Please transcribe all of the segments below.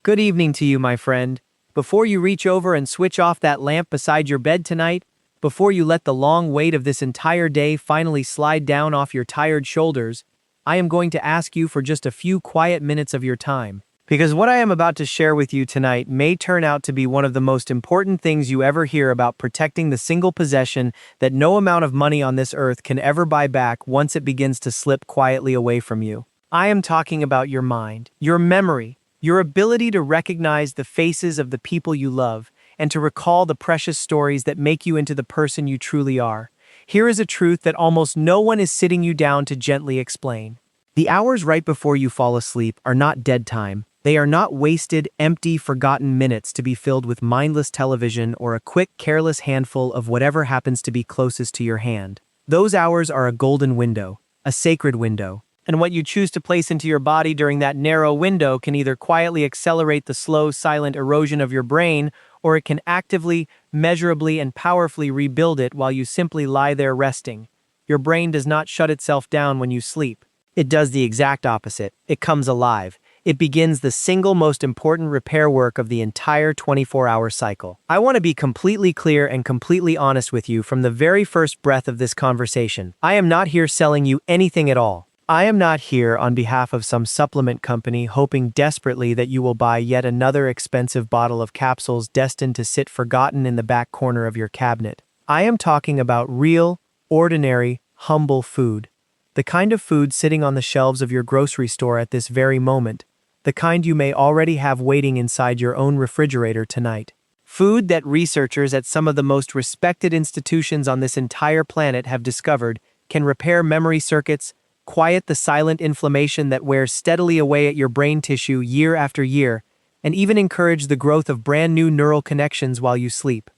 Good evening to you, my friend. Before you reach over and switch off that lamp beside your bed tonight, before you let the long weight of this entire day finally slide down off your tired shoulders, I am going to ask you for just a few quiet minutes of your time. Because what I am about to share with you tonight may turn out to be one of the most important things you ever hear about protecting the single possession that no amount of money on this earth can ever buy back once it begins to slip quietly away from you. I am talking about your mind, your memory, your ability to recognize the faces of the people you love, and to recall the precious stories that make you into the person you truly are. Here is a truth that almost no one is sitting you down to gently explain. The hours right before you fall asleep are not dead time. They are not wasted, empty, forgotten minutes to be filled with mindless television or a quick, careless handful of whatever happens to be closest to your hand. Those hours are a golden window, a sacred window. And what you choose to place into your body during that narrow window can either quietly accelerate the slow, silent erosion of your brain, or it can actively, measurably, and powerfully rebuild it while you simply lie there resting. Your brain does not shut itself down when you sleep. It does the exact opposite. It comes alive. It begins the single most important repair work of the entire 24-hour cycle. I want to be completely clear and completely honest with you from the very first breath of this conversation. I am not here selling you anything at all. I am not here on behalf of some supplement company hoping desperately that you will buy yet another expensive bottle of capsules destined to sit forgotten in the back corner of your cabinet. I am talking about real, ordinary, humble food. The kind of food sitting on the shelves of your grocery store at this very moment. The kind you may already have waiting inside your own refrigerator tonight. Food that researchers at some of the most respected institutions on this entire planet have discovered can repair memory circuits, quiet the silent inflammation that wears steadily away at your brain tissue year after year, and even encourage the growth of brand new neural connections while you sleep.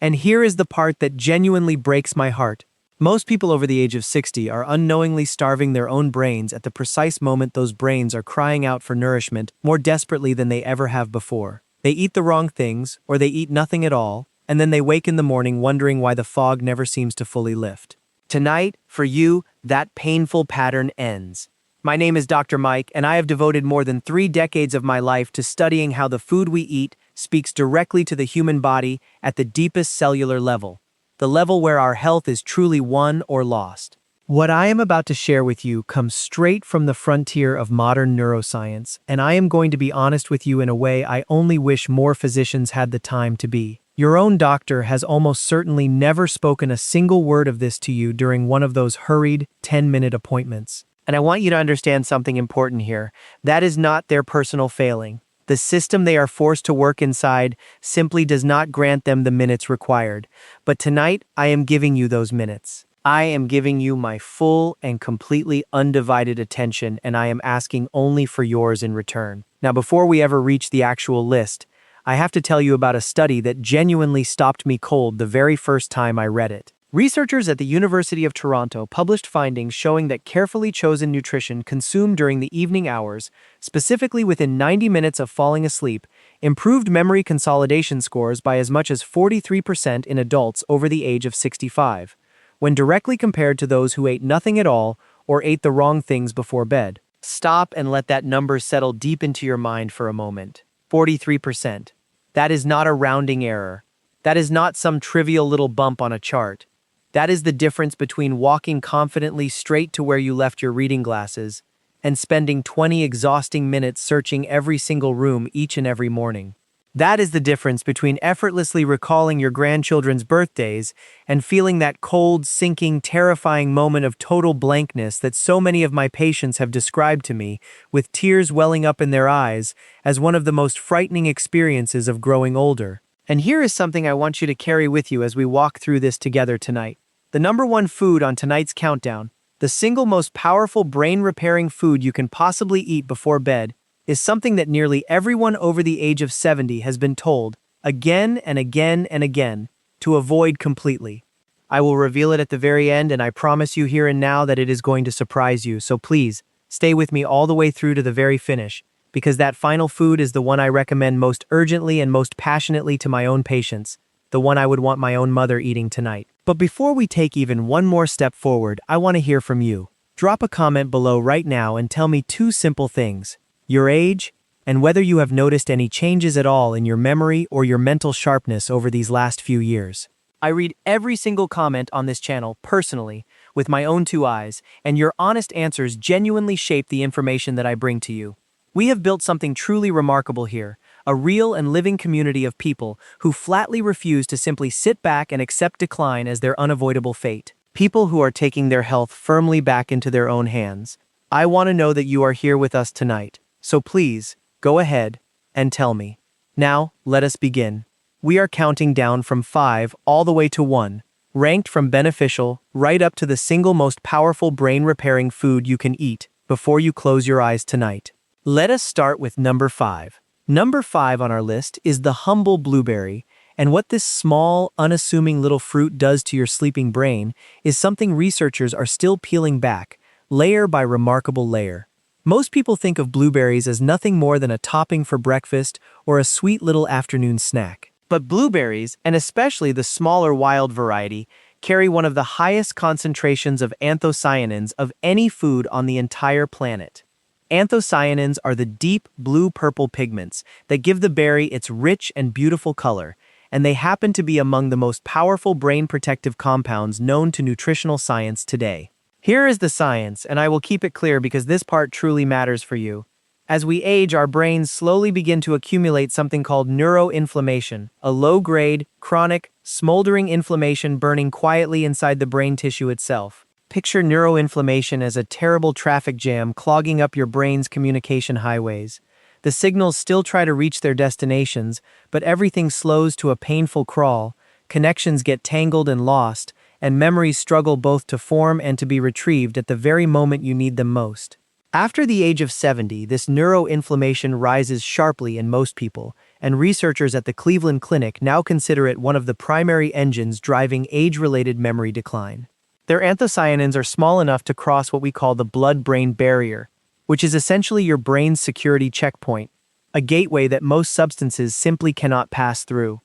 And here is the part that genuinely breaks my heart. Most people over the age of 60 are unknowingly starving their own brains at the precise moment those brains are crying out for nourishment more desperately than they ever have before. They eat the wrong things, or they eat nothing at all, and then they wake in the morning wondering why the fog never seems to fully lift. Tonight, for you, that painful pattern ends. My name is Dr. Mike, and I have devoted more than 3 decades of my life to studying how the food we eat speaks directly to the human body at the deepest cellular level, the level where our health is truly won or lost. What I am about to share with you comes straight from the frontier of modern neuroscience, and I am going to be honest with you in a way I only wish more physicians had the time to be. Your own doctor has almost certainly never spoken a single word of this to you during one of those hurried, 10-minute appointments. And I want you to understand something important here. That is not their personal failing. The system they are forced to work inside simply does not grant them the minutes required. But tonight, I am giving you those minutes. I am giving you my full and completely undivided attention, and I am asking only for yours in return. Now, before we ever reach the actual list, I have to tell you about a study that genuinely stopped me cold the very first time I read it. Researchers at the University of Toronto published findings showing that carefully chosen nutrition consumed during the evening hours, specifically within 90 minutes of falling asleep, improved memory consolidation scores by as much as 43% in adults over the age of 65, when directly compared to those who ate nothing at all or ate the wrong things before bed. Stop and let that number settle deep into your mind for a moment. 43%. That is not a rounding error. That is not some trivial little bump on a chart. That is the difference between walking confidently straight to where you left your reading glasses and spending 20 exhausting minutes searching every single room each and every morning. That is the difference between effortlessly recalling your grandchildren's birthdays and feeling that cold, sinking, terrifying moment of total blankness that so many of my patients have described to me, with tears welling up in their eyes, as one of the most frightening experiences of growing older. And here is something I want you to carry with you as we walk through this together tonight. The number one food on tonight's countdown, the single most powerful brain-repairing food you can possibly eat before bed, is something that nearly everyone over the age of 70 has been told, again and again and again, to avoid completely. I will reveal it at the very end, and I promise you here and now that it is going to surprise you, so please, stay with me all the way through to the very finish, because that final food is the one I recommend most urgently and most passionately to my own patients, the one I would want my own mother eating tonight. But before we take even one more step forward, I want to hear from you. Drop a comment below right now and tell me 2 simple things: your age and whether you have noticed any changes at all in your memory or your mental sharpness over these last few years. I read every single comment on this channel personally, with my own two eyes, and your honest answers genuinely shape the information that I bring to you. We have built something truly remarkable here, a real and living community of people who flatly refuse to simply sit back and accept decline as their unavoidable fate. People who are taking their health firmly back into their own hands. I want to know that you are here with us tonight, so please, go ahead and tell me. Now, let us begin. We are counting down from 5 all the way to 1, ranked from beneficial right up to the single most powerful brain-repairing food you can eat before you close your eyes tonight. Let us start with number 5. Number 5 on our list is the humble blueberry, and what this small, unassuming little fruit does to your sleeping brain is something researchers are still peeling back, layer by remarkable layer. Most people think of blueberries as nothing more than a topping for breakfast or a sweet little afternoon snack. But blueberries, and especially the smaller wild variety, carry one of the highest concentrations of anthocyanins of any food on the entire planet. Anthocyanins are the deep blue-purple pigments that give the berry its rich and beautiful color, and they happen to be among the most powerful brain-protective compounds known to nutritional science today. Here is the science, and I will keep it clear because this part truly matters for you. As we age, our brains slowly begin to accumulate something called neuroinflammation, a low-grade, chronic, smoldering inflammation burning quietly inside the brain tissue itself. Picture neuroinflammation as a terrible traffic jam clogging up your brain's communication highways. The signals still try to reach their destinations, but everything slows to a painful crawl, connections get tangled and lost, and memories struggle both to form and to be retrieved at the very moment you need them most. After the age of 70, this neuroinflammation rises sharply in most people, and researchers at the Cleveland Clinic now consider it one of the primary engines driving age-related memory decline. Their anthocyanins are small enough to cross what we call the blood-brain barrier, which is essentially your brain's security checkpoint, a gateway that most substances simply cannot pass through.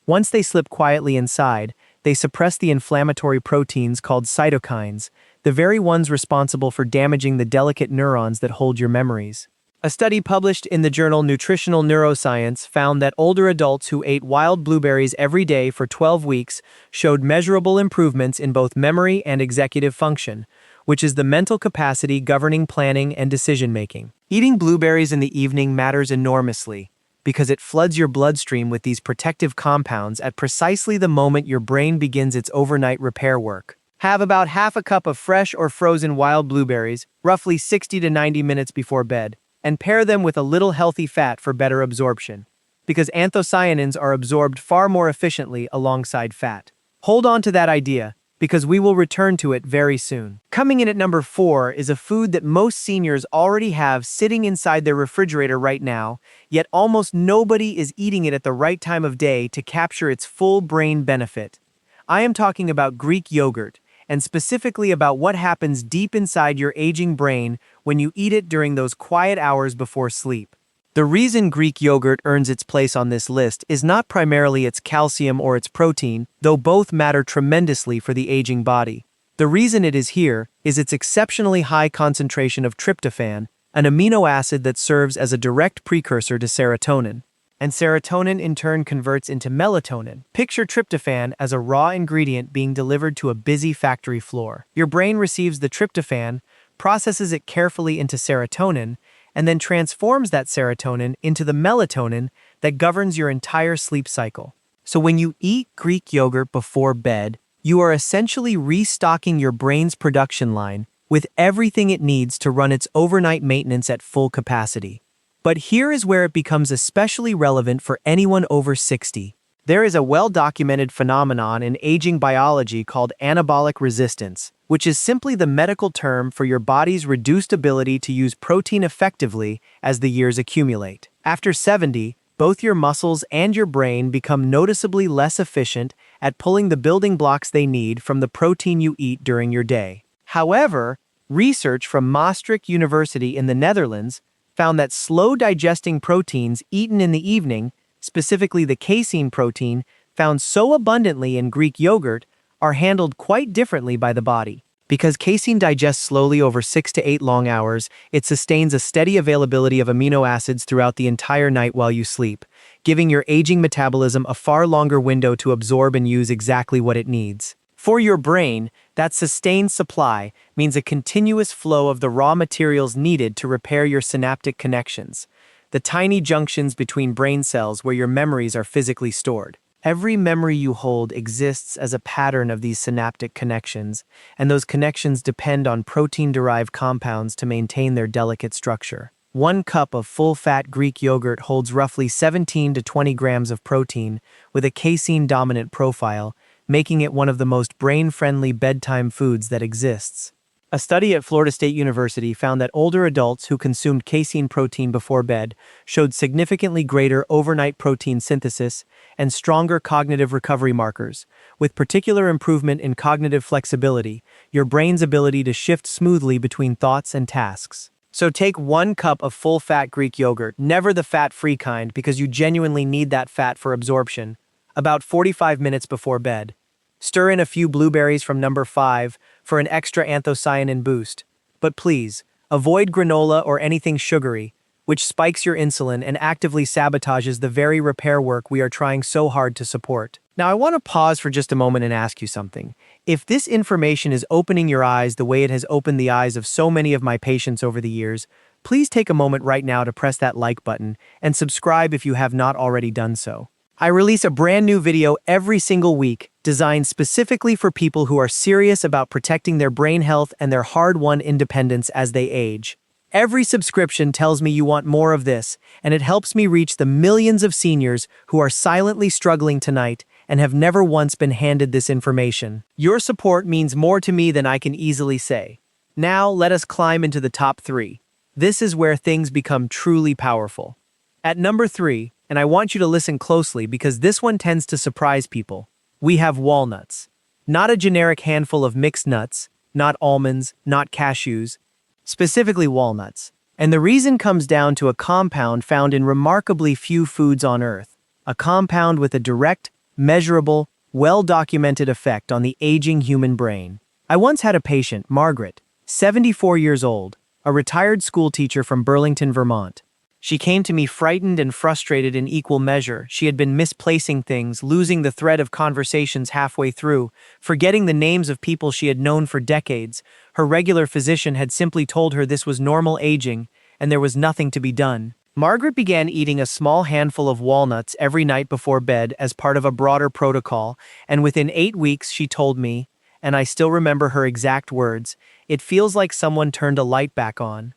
Once they slip quietly inside, they suppress the inflammatory proteins called cytokines, the very ones responsible for damaging the delicate neurons that hold your memories. A study published in the journal Nutritional Neuroscience found that older adults who ate wild blueberries every day for 12 weeks showed measurable improvements in both memory and executive function, which is the mental capacity governing planning and decision-making. Eating blueberries in the evening matters enormously because it floods your bloodstream with these protective compounds at precisely the moment your brain begins its overnight repair work. Have about half a cup of fresh or frozen wild blueberries, roughly 60 to 90 minutes before bed, and pair them with a little healthy fat for better absorption, because anthocyanins are absorbed far more efficiently alongside fat. Hold on to that idea, because we will return to it very soon. Coming in at number 4 is a food that most seniors already have sitting inside their refrigerator right now, yet almost nobody is eating it at the right time of day to capture its full brain benefit. I am talking about Greek yogurt, and specifically about what happens deep inside your aging brain when you eat it during those quiet hours before sleep. The reason Greek yogurt earns its place on this list is not primarily its calcium or its protein, though both matter tremendously for the aging body. The reason it is here is its exceptionally high concentration of tryptophan, an amino acid that serves as a direct precursor to serotonin. And serotonin in turn converts into melatonin. Picture tryptophan as a raw ingredient being delivered to a busy factory floor. Your brain receives the tryptophan, processes it carefully into serotonin, and then transforms that serotonin into the melatonin that governs your entire sleep cycle. So when you eat Greek yogurt before bed, you are essentially restocking your brain's production line with everything it needs to run its overnight maintenance at full capacity. But here is where it becomes especially relevant for anyone over 60. There is a well-documented phenomenon in aging biology called anabolic resistance, which is simply the medical term for your body's reduced ability to use protein effectively as the years accumulate. After 70, both your muscles and your brain become noticeably less efficient at pulling the building blocks they need from the protein you eat during your day. However, research from Maastricht University in the Netherlands found that slow-digesting proteins eaten in the evening, specifically the casein protein, found so abundantly in Greek yogurt, are handled quite differently by the body. Because casein digests slowly over 6 to 8 long hours, it sustains a steady availability of amino acids throughout the entire night while you sleep, giving your aging metabolism a far longer window to absorb and use exactly what it needs. For your brain, that sustained supply means a continuous flow of the raw materials needed to repair your synaptic connections, the tiny junctions between brain cells where your memories are physically stored. Every memory you hold exists as a pattern of these synaptic connections, and those connections depend on protein-derived compounds to maintain their delicate structure. 1 cup of full-fat Greek yogurt holds roughly 17 to 20 grams of protein with a casein-dominant profile, making it one of the most brain-friendly bedtime foods that exists. A study at Florida State University found that older adults who consumed casein protein before bed showed significantly greater overnight protein synthesis and stronger cognitive recovery markers, with particular improvement in cognitive flexibility, your brain's ability to shift smoothly between thoughts and tasks. So take 1 cup of full-fat Greek yogurt, never the fat-free kind because you genuinely need that fat for absorption, about 45 minutes before bed. Stir in a few blueberries from number 5 for an extra anthocyanin boost. But please, avoid granola or anything sugary, which spikes your insulin and actively sabotages the very repair work we are trying so hard to support. Now I want to pause for just a moment and ask you something. If this information is opening your eyes the way it has opened the eyes of so many of my patients over the years, please take a moment right now to press that like button and subscribe if you have not already done so. I release a brand new video every single week, designed specifically for people who are serious about protecting their brain health and their hard-won independence as they age. Every subscription tells me you want more of this, and it helps me reach the millions of seniors who are silently struggling tonight and have never once been handed this information. Your support means more to me than I can easily say. Now, let us climb into the top 3. This is where things become truly powerful. At number 3, and I want you to listen closely because this one tends to surprise people, we have walnuts. Not a generic handful of mixed nuts, not almonds, not cashews, specifically walnuts. And the reason comes down to a compound found in remarkably few foods on Earth, a compound with a direct, measurable, well-documented effect on the aging human brain. I once had a patient, Margaret, 74 years old, a retired school teacher from Burlington, Vermont. She came to me frightened and frustrated in equal measure. She had been misplacing things, losing the thread of conversations halfway through, forgetting the names of people she had known for decades. Her regular physician had simply told her this was normal aging, and there was nothing to be done. Margaret began eating a small handful of walnuts every night before bed as part of a broader protocol, and within 8 weeks she told me, and I still remember her exact words, "It feels like someone turned a light back on."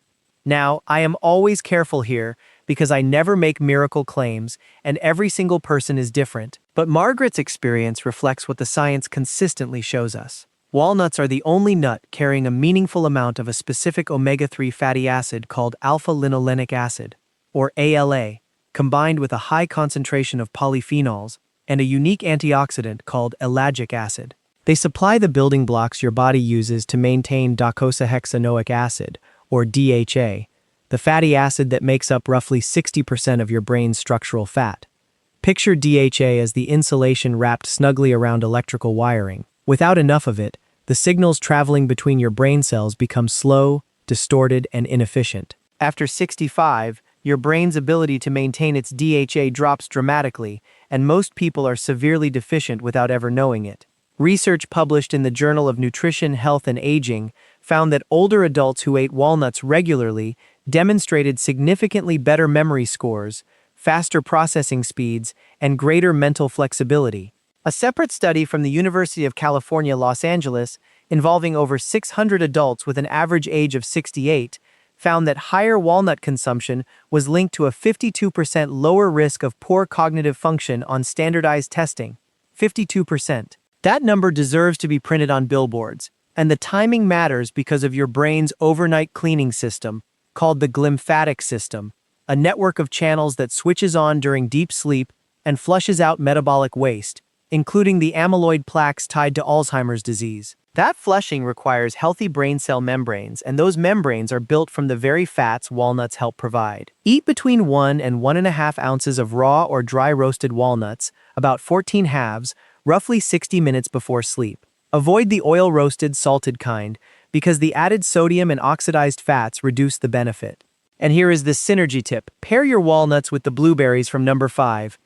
Now, I am always careful here because I never make miracle claims and every single person is different. But Margaret's experience reflects what the science consistently shows us. Walnuts are the only nut carrying a meaningful amount of a specific omega-3 fatty acid called alpha-linolenic acid, or ALA, combined with a high concentration of polyphenols and a unique antioxidant called ellagic acid. They supply the building blocks your body uses to maintain docosahexaenoic acid, or DHA, the fatty acid that makes up roughly 60% of your brain's structural fat. Picture DHA as the insulation wrapped snugly around electrical wiring. Without enough of it, the signals traveling between your brain cells become slow, distorted, and inefficient. After 65, your brain's ability to maintain its DHA drops dramatically, and most people are severely deficient without ever knowing it. Research published in the Journal of Nutrition, Health, and Aging found that older adults who ate walnuts regularly demonstrated significantly better memory scores, faster processing speeds, and greater mental flexibility. A separate study from the University of California, Los Angeles, involving over 600 adults with an average age of 68, found that higher walnut consumption was linked to a 52% lower risk of poor cognitive function on standardized testing. 52%. That number deserves to be printed on billboards. And the timing matters because of your brain's overnight cleaning system, called the glymphatic system, a network of channels that switches on during deep sleep and flushes out metabolic waste, including the amyloid plaques tied to Alzheimer's disease. That flushing requires healthy brain cell membranes, and those membranes are built from the very fats walnuts help provide. Eat between 1 and 1.5 ounces of raw or dry roasted walnuts, about 14 halves, roughly 60 minutes before sleep. Avoid the oil-roasted, salted kind, because the added sodium and oxidized fats reduce the benefit. And here is this synergy tip. Pair your walnuts with the blueberries from number 5.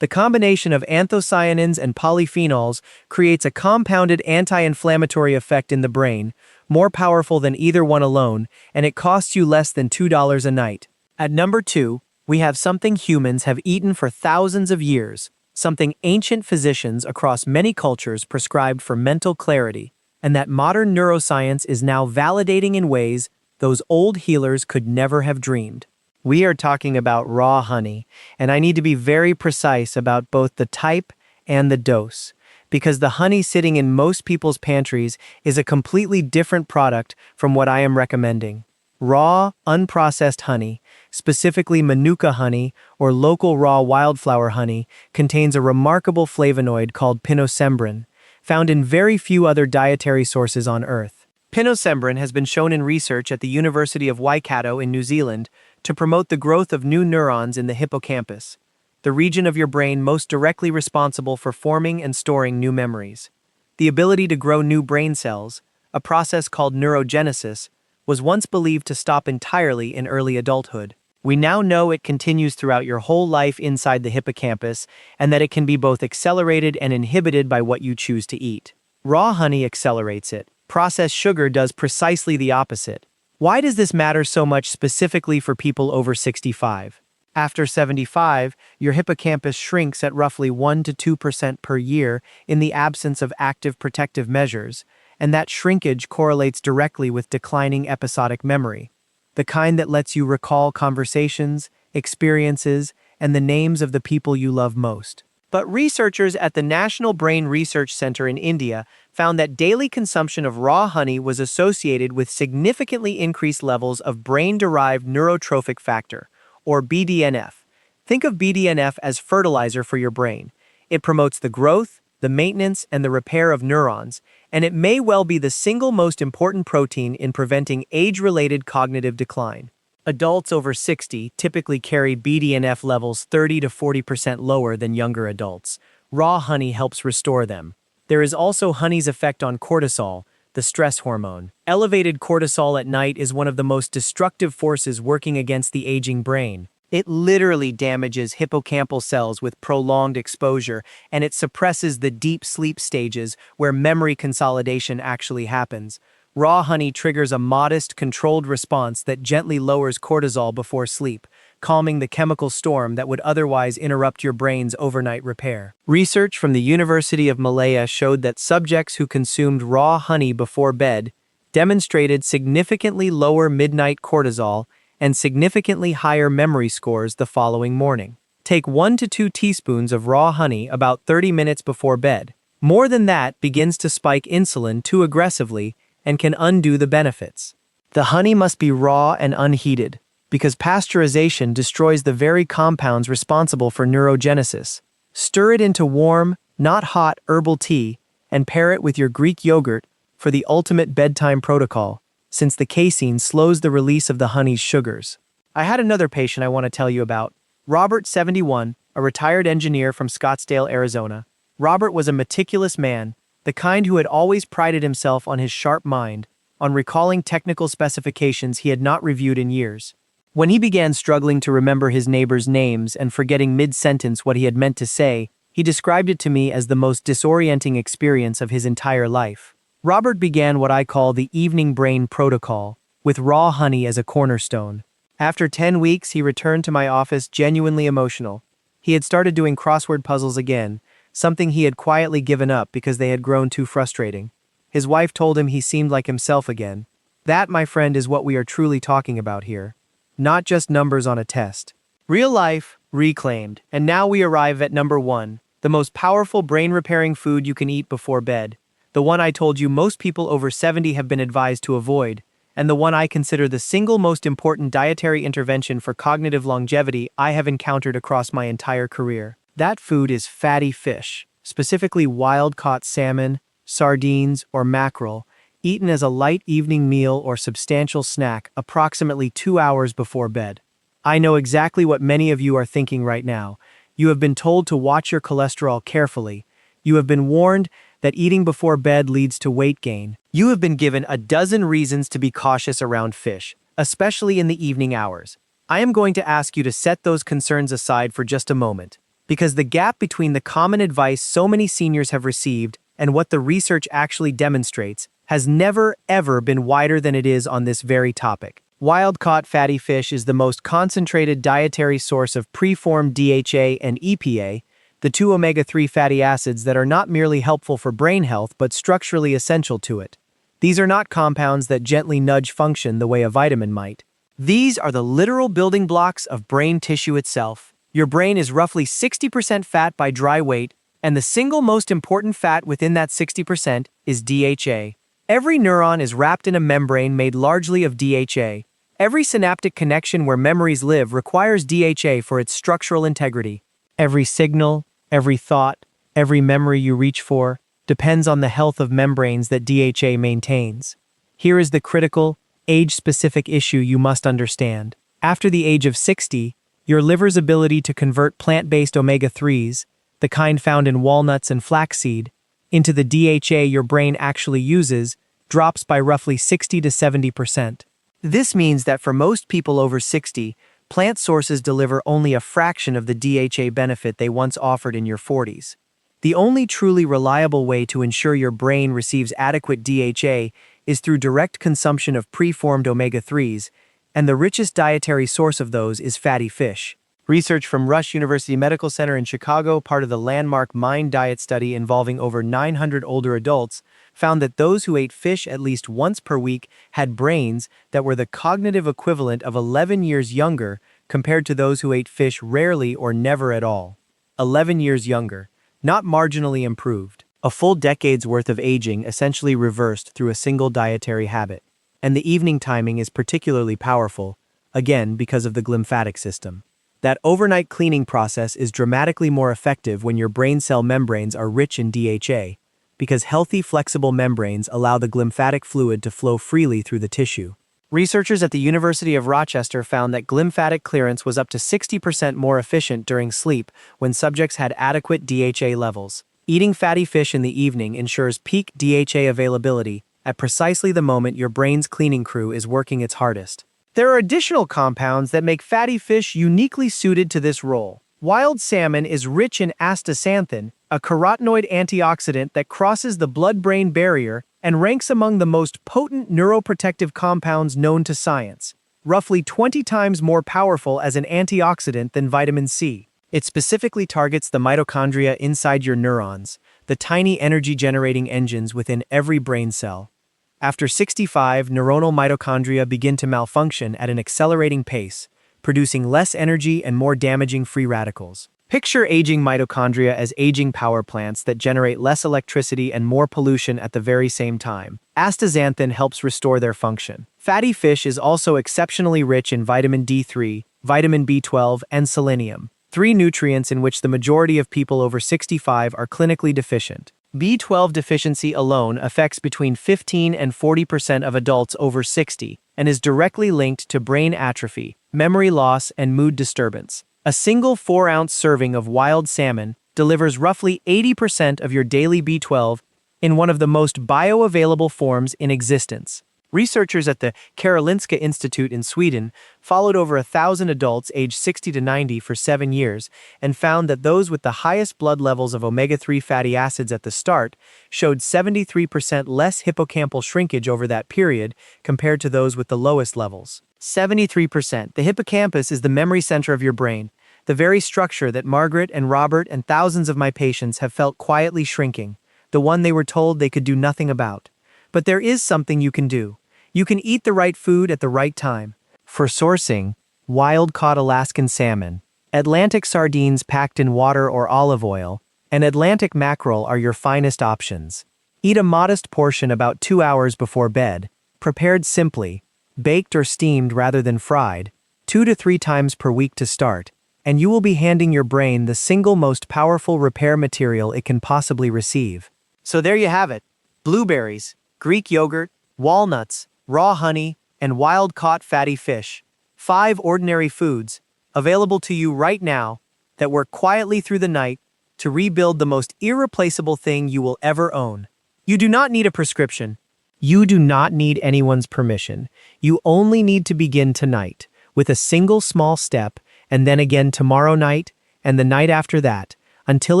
The combination of anthocyanins and polyphenols creates a compounded anti-inflammatory effect in the brain, more powerful than either one alone, and it costs you less than $2 a night. At number 2, we have something humans have eaten for thousands of years, something ancient physicians across many cultures prescribed for mental clarity, and that modern neuroscience is now validating in ways those old healers could never have dreamed. We are talking about raw honey, and I need to be very precise about both the type and the dose, because the honey sitting in most people's pantries is a completely different product from what I am recommending. Raw, unprocessed honey, specifically Manuka honey or local raw wildflower honey, contains a remarkable flavonoid called pinosembrin, found in very few other dietary sources on Earth. Pinosembrin has been shown in research at the University of Waikato in New Zealand to promote the growth of new neurons in the hippocampus, the region of your brain most directly responsible for forming and storing new memories. The ability to grow new brain cells, a process called neurogenesis, was once believed to stop entirely in early adulthood. We now know it continues throughout your whole life inside the hippocampus, and that it can be both accelerated and inhibited by what you choose to eat. Raw honey accelerates it. Processed sugar does precisely the opposite. Why does this matter so much specifically for people over 65? After 75, your hippocampus shrinks at roughly 1 to 2% per year in the absence of active protective measures, and that shrinkage correlates directly with declining episodic memory, the kind that lets you recall conversations, experiences, and the names of the people you love most. But researchers at the National Brain Research Center in India found that daily consumption of raw honey was associated with significantly increased levels of brain-derived neurotrophic factor, or BDNF. Think of BDNF as fertilizer for your brain. It promotes the growth, the maintenance, and the repair of neurons, and it may well be the single most important protein in preventing age-related cognitive decline. Adults over 60 typically carry BDNF levels 30 to 40% lower than younger adults. Raw honey helps restore them. There is also honey's effect on cortisol, the stress hormone. Elevated cortisol at night is one of the most destructive forces working against the aging brain. It literally damages hippocampal cells with prolonged exposure, and it suppresses the deep sleep stages where memory consolidation actually happens. Raw honey triggers a modest, controlled response that gently lowers cortisol before sleep, calming the chemical storm that would otherwise interrupt your brain's overnight repair. Research from the University of Malaya showed that subjects who consumed raw honey before bed demonstrated significantly lower midnight cortisol and significantly higher memory scores the following morning. Take 1 to 2 teaspoons of raw honey about 30 minutes before bed. More than that begins to spike insulin too aggressively and can undo the benefits. The honey must be raw and unheated, because pasteurization destroys the very compounds responsible for neurogenesis. Stir it into warm, not hot herbal tea, and pair it with your Greek yogurt for the ultimate bedtime protocol, since the casein slows the release of the honey's sugars. I had another patient I want to tell you about. Robert, 71, a retired engineer from Scottsdale, Arizona. Robert was a meticulous man, the kind who had always prided himself on his sharp mind, on recalling technical specifications he had not reviewed in years. When he began struggling to remember his neighbors' names and forgetting mid-sentence what he had meant to say, he described it to me as the most disorienting experience of his entire life. Robert began what I call the evening brain protocol, with raw honey as a cornerstone. After 10 weeks, he returned to my office genuinely emotional. He had started doing crossword puzzles again, something he had quietly given up because they had grown too frustrating. His wife told him he seemed like himself again. That, my friend, is what we are truly talking about here. Not just numbers on a test. Real life, reclaimed. And now we arrive at number 1, the most powerful brain-repairing food you can eat before bed. The one I told you most people over 70 have been advised to avoid, and the one I consider the single most important dietary intervention for cognitive longevity I have encountered across my entire career. That food is fatty fish, specifically wild-caught salmon, sardines, or mackerel, eaten as a light evening meal or substantial snack approximately 2 hours before bed. I know exactly what many of you are thinking right now. You have been told to watch your cholesterol carefully. You have been warned that eating before bed leads to weight gain. You have been given a dozen reasons to be cautious around fish, especially in the evening hours. I am going to ask you to set those concerns aside for just a moment, because the gap between the common advice so many seniors have received and what the research actually demonstrates has never, ever been wider than it is on this very topic. Wild-caught fatty fish is the most concentrated dietary source of preformed DHA and EPA, the two omega-3 fatty acids that are not merely helpful for brain health but structurally essential to it. These are not compounds that gently nudge function the way a vitamin might. These are the literal building blocks of brain tissue itself. Your brain is roughly 60% fat by dry weight, and the single most important fat within that 60% is DHA. Every neuron is wrapped in a membrane made largely of DHA. Every synaptic connection where memories live requires DHA for its structural integrity. Every signal, every thought, every memory you reach for depends on the health of membranes that DHA maintains. Here is the critical, age-specific issue you must understand. After the age of 60, your liver's ability to convert plant-based omega-3s, the kind found in walnuts and flaxseed, into the DHA your brain actually uses, drops by roughly 60 to 70%. This means that for most people over 60, plant sources deliver only a fraction of the DHA benefit they once offered in your 40s. The only truly reliable way to ensure your brain receives adequate DHA is through direct consumption of preformed omega-3s, and the richest dietary source of those is fatty fish. Research from Rush University Medical Center in Chicago, part of the landmark MIND diet study involving over 900 older adults, found that those who ate fish at least once per week had brains that were the cognitive equivalent of 11 years younger compared to those who ate fish rarely or never at all. 11 years younger, not marginally improved. A full decade's worth of aging essentially reversed through a single dietary habit. And the evening timing is particularly powerful, again because of the glymphatic system. That overnight cleaning process is dramatically more effective when your brain cell membranes are rich in DHA, because healthy, flexible membranes allow the glymphatic fluid to flow freely through the tissue. Researchers at the University of Rochester found that glymphatic clearance was up to 60% more efficient during sleep when subjects had adequate DHA levels. Eating fatty fish in the evening ensures peak DHA availability at precisely the moment your brain's cleaning crew is working its hardest. There are additional compounds that make fatty fish uniquely suited to this role. Wild salmon is rich in astaxanthin, a carotenoid antioxidant that crosses the blood-brain barrier and ranks among the most potent neuroprotective compounds known to science, roughly 20 times more powerful as an antioxidant than vitamin C. It specifically targets the mitochondria inside your neurons, the tiny energy-generating engines within every brain cell. After 65, neuronal mitochondria begin to malfunction at an accelerating pace, producing less energy and more damaging free radicals. Picture aging mitochondria as aging power plants that generate less electricity and more pollution at the very same time. Astaxanthin helps restore their function. Fatty fish is also exceptionally rich in vitamin D3, vitamin B12, and selenium, three nutrients in which the majority of people over 65 are clinically deficient. B12 deficiency alone affects between 15 and 40% of adults over 60 and is directly linked to brain atrophy, memory loss, and mood disturbance. A single 4-ounce serving of wild salmon delivers roughly 80% of your daily B12 in one of the most bioavailable forms in existence. Researchers at the Karolinska Institute in Sweden followed over 1,000 adults aged 60 to 90 for 7 years and found that those with the highest blood levels of omega-3 fatty acids at the start showed 73% less hippocampal shrinkage over that period compared to those with the lowest levels. 73%. The hippocampus is the memory center of your brain, the very structure that Margaret and Robert and thousands of my patients have felt quietly shrinking, the one they were told they could do nothing about. But there is something you can do. You can eat the right food at the right time. For sourcing, wild-caught Alaskan salmon, Atlantic sardines packed in water or olive oil, and Atlantic mackerel are your finest options. Eat a modest portion about 2 hours before bed, prepared simply, baked or steamed rather than fried, 2 to 3 times per week to start, and you will be handing your brain the single most powerful repair material it can possibly receive. So there you have it. Blueberries, Greek yogurt, walnuts, raw honey, and wild-caught fatty fish. 5 ordinary foods, available to you right now, that work quietly through the night to rebuild the most irreplaceable thing you will ever own. You do not need a prescription. You do not need anyone's permission. You only need to begin tonight, with a single small step, and then again tomorrow night, and the night after that, until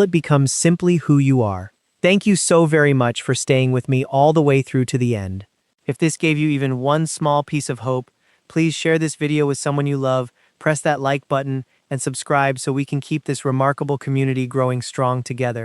it becomes simply who you are. Thank you so very much for staying with me all the way through to the end. If this gave you even one small piece of hope, please share this video with someone you love, press that like button, and subscribe so we can keep this remarkable community growing strong together.